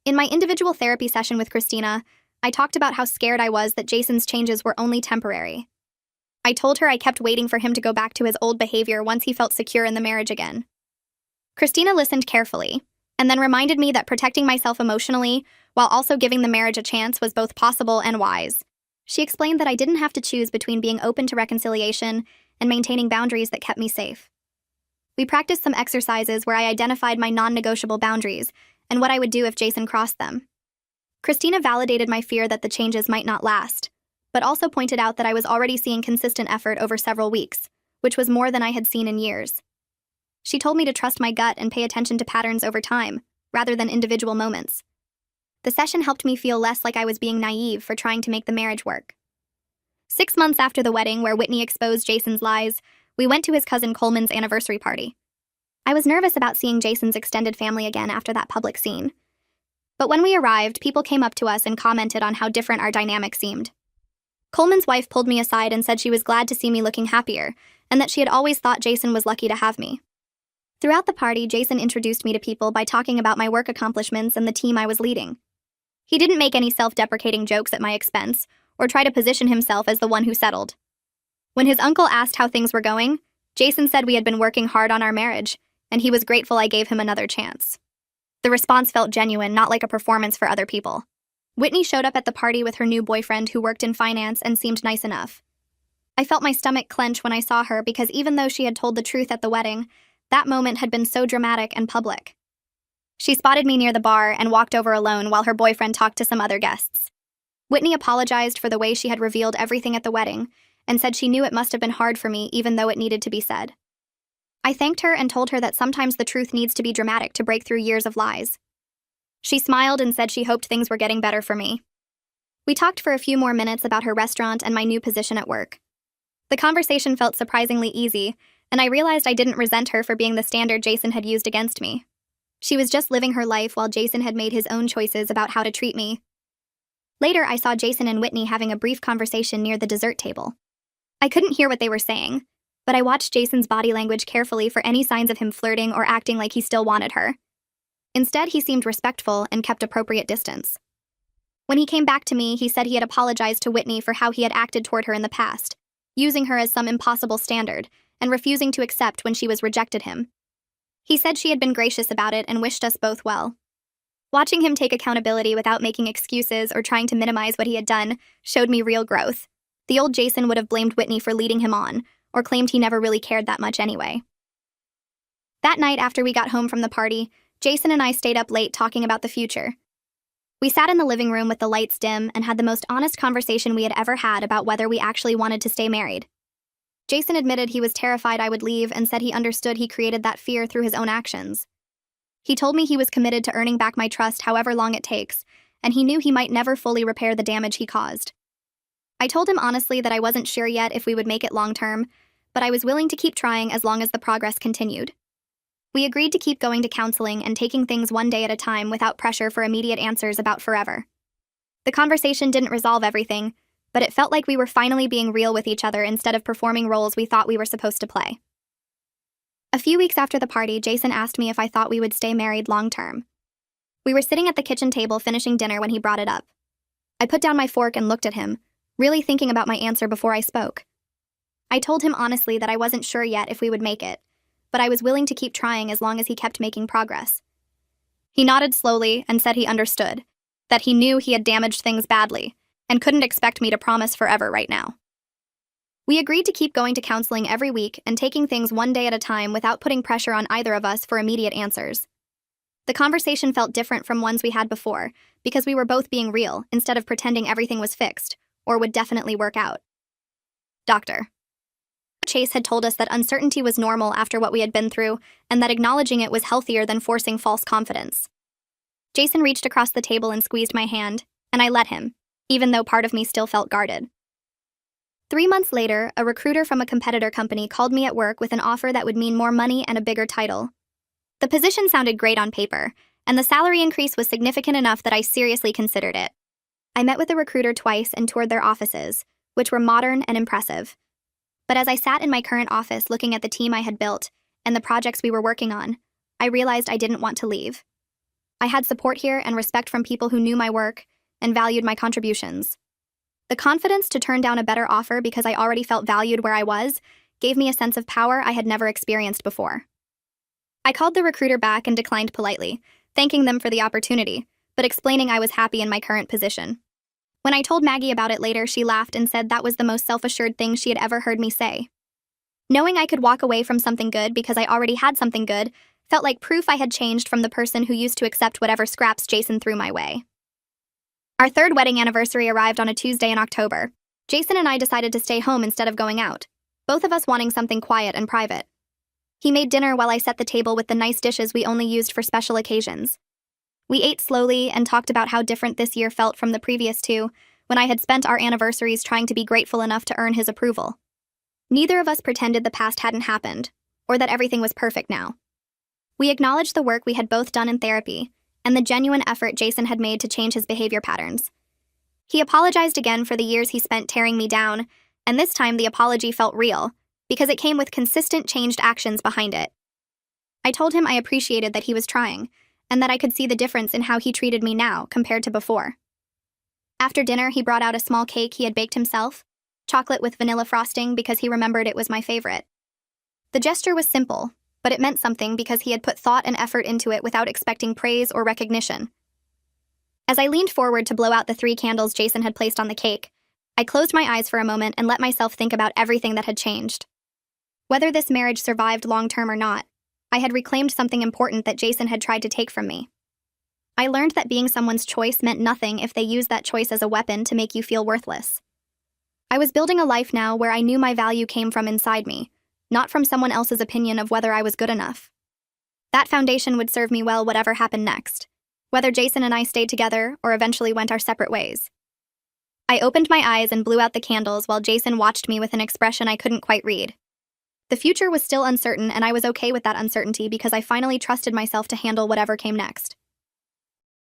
In my individual therapy session with Christina, I talked about how scared I was that Jason's changes were only temporary. I told her I kept waiting for him to go back to his old behavior once he felt secure in the marriage again. Christina listened carefully, and then reminded me that protecting myself emotionally while also giving the marriage a chance was both possible and wise. She explained that I didn't have to choose between being open to reconciliation and maintaining boundaries that kept me safe. We practiced some exercises where I identified my non-negotiable boundaries and what I would do if Jason crossed them. Christina validated my fear that the changes might not last, but also pointed out that I was already seeing consistent effort over several weeks, which was more than I had seen in years. She told me to trust my gut and pay attention to patterns over time, rather than individual moments. The session helped me feel less like I was being naive for trying to make the marriage work. 6 months after the wedding, where Whitney exposed Jason's lies, we went to his cousin Coleman's anniversary party. I was nervous about seeing Jason's extended family again after that public scene. But when we arrived, people came up to us and commented on how different our dynamic seemed. Coleman's wife pulled me aside and said she was glad to see me looking happier, and that she had always thought Jason was lucky to have me. Throughout the party, Jason introduced me to people by talking about my work accomplishments and the team I was leading. He didn't make any self-deprecating jokes at my expense, or try to position himself as the one who settled. When his uncle asked how things were going, Jason said we had been working hard on our marriage, and he was grateful I gave him another chance. The response felt genuine, not like a performance for other people. Whitney showed up at the party with her new boyfriend who worked in finance and seemed nice enough. I felt my stomach clench when I saw her because even though she had told the truth at the wedding, that moment had been so dramatic and public. She spotted me near the bar and walked over alone while her boyfriend talked to some other guests. Whitney apologized for the way she had revealed everything at the wedding and said she knew it must have been hard for me even though it needed to be said. I thanked her and told her that sometimes the truth needs to be dramatic to break through years of lies. She smiled and said she hoped things were getting better for me. We talked for a few more minutes about her restaurant and my new position at work. The conversation felt surprisingly easy, and I realized I didn't resent her for being the standard Jason had used against me. She was just living her life while Jason had made his own choices about how to treat me. Later, I saw Jason and Whitney having a brief conversation near the dessert table. I couldn't hear what they were saying, but I watched Jason's body language carefully for any signs of him flirting or acting like he still wanted her. Instead, he seemed respectful and kept appropriate distance. When he came back to me, he said he had apologized to Whitney for how he had acted toward her in the past, using her as some impossible standard, and refusing to accept when she was rejected him. He said she had been gracious about it and wished us both well. Watching him take accountability without making excuses or trying to minimize what he had done showed me real growth. The old Jason would have blamed Whitney for leading him on, or claimed he never really cared that much anyway. That night after we got home from the party, Jason and I stayed up late talking about the future. We sat in the living room with the lights dim and had the most honest conversation we had ever had about whether we actually wanted to stay married. Jason admitted he was terrified I would leave and said he understood he created that fear through his own actions. He told me he was committed to earning back my trust however long it takes, and he knew he might never fully repair the damage he caused. I told him honestly that I wasn't sure yet if we would make it long-term, but I was willing to keep trying as long as the progress continued. We agreed to keep going to counseling and taking things one day at a time without pressure for immediate answers about forever. The conversation didn't resolve everything, but it felt like we were finally being real with each other instead of performing roles we thought we were supposed to play. A few weeks after the party, Jason asked me if I thought we would stay married long term. We were sitting at the kitchen table finishing dinner when he brought it up. I put down my fork and looked at him, really thinking about my answer before I spoke. I told him honestly that I wasn't sure yet if we would make it, but I was willing to keep trying as long as he kept making progress. He nodded slowly and said he understood, that he knew he had damaged things badly, and couldn't expect me to promise forever right now. We agreed to keep going to counseling every week and taking things one day at a time without putting pressure on either of us for immediate answers. The conversation felt different from ones we had before because we were both being real instead of pretending everything was fixed or would definitely work out. Doctor. Chase had told us that uncertainty was normal after what we had been through and that acknowledging it was healthier than forcing false confidence. Jason reached across the table and squeezed my hand, and I let him, even though part of me still felt guarded. 3 months later, a recruiter from a competitor company called me at work with an offer that would mean more money and a bigger title. The position sounded great on paper, and the salary increase was significant enough that I seriously considered it. I met with the recruiter twice and toured their offices, which were modern and impressive. But as I sat in my current office looking at the team I had built and the projects we were working on, I realized I didn't want to leave. I had support here and respect from people who knew my work and valued my contributions. The confidence to turn down a better offer because I already felt valued where I was gave me a sense of power I had never experienced before. I called the recruiter back and declined politely, thanking them for the opportunity, but explaining I was happy in my current position. When I told Maggie about it later, she laughed and said that was the most self-assured thing she had ever heard me say. Knowing I could walk away from something good because I already had something good felt like proof I had changed from the person who used to accept whatever scraps Jason threw my way. Our third wedding anniversary arrived on a Tuesday in October. Jason and I decided to stay home instead of going out, both of us wanting something quiet and private. He made dinner while I set the table with the nice dishes we only used for special occasions. We ate slowly and talked about how different this year felt from the previous two, when I had spent our anniversaries trying to be grateful enough to earn his approval. Neither of us pretended the past hadn't happened, or that everything was perfect now. We acknowledged the work we had both done in therapy, and the genuine effort Jason had made to change his behavior patterns. He apologized again for the years he spent tearing me down, and this time the apology felt real, because it came with consistent changed actions behind it. I told him I appreciated that he was trying, and that I could see the difference in how he treated me now compared to before. After dinner, he brought out a small cake he had baked himself, chocolate with vanilla frosting because he remembered it was my favorite. The gesture was simple, but it meant something because he had put thought and effort into it without expecting praise or recognition. As I leaned forward to blow out the 3 candles Jason had placed on the cake, I closed my eyes for a moment and let myself think about everything that had changed. Whether this marriage survived long-term or not, I had reclaimed something important that Jason had tried to take from me. I learned that being someone's choice meant nothing if they used that choice as a weapon to make you feel worthless. I was building a life now where I knew my value came from inside me, not from someone else's opinion of whether I was good enough. That foundation would serve me well whatever happened next, whether Jason and I stayed together or eventually went our separate ways. I opened my eyes and blew out the candles while Jason watched me with an expression I couldn't quite read. The future was still uncertain, and I was okay with that uncertainty because I finally trusted myself to handle whatever came next.